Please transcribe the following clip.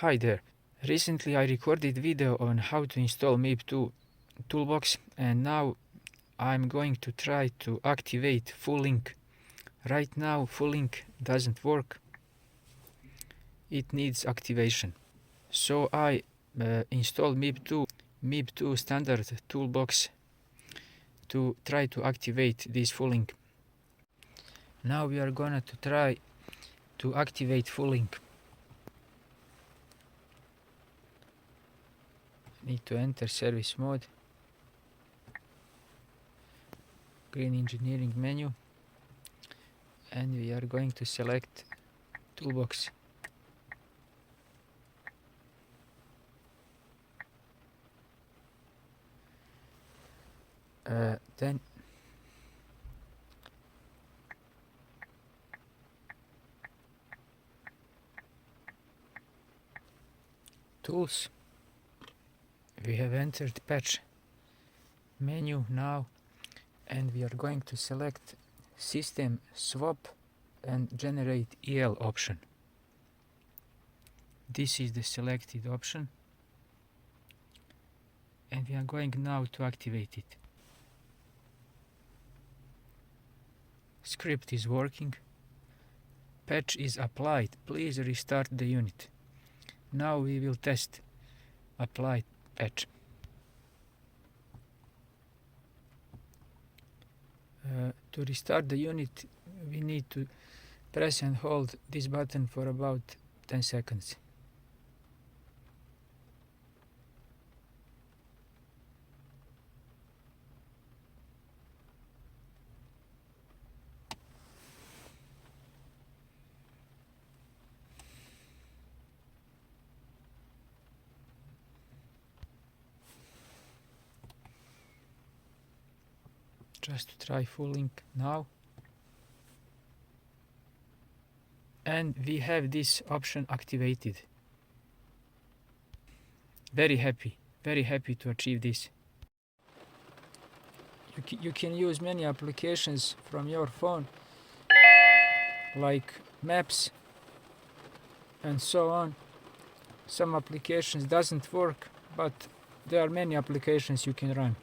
Hi there. Recently I recorded video on how to install MIB Toolbox, and now I'm going to try to activate full link. Right now full link doesn't work. It needs activation. So I installed MIB2 standard toolbox to try to activate this full link. Now we are gonna to try to activate full link. Need to enter service mode, green engineering menu, and we are going to select toolbox. Then tools, we have entered patch menu now, and we are going to select system swap and generate EL option. This is the selected option, and we are going now to activate it. Script is working. Patch is applied. Please restart the unit. Now we will test applied patch. To restart the unit, we need to press and hold this button for about 10 seconds. Just to try full link now, and we have this option activated. Very happy to achieve this. You can use many applications from your phone, like maps and so on. Some applications doesn't work, but there are many applications you can run.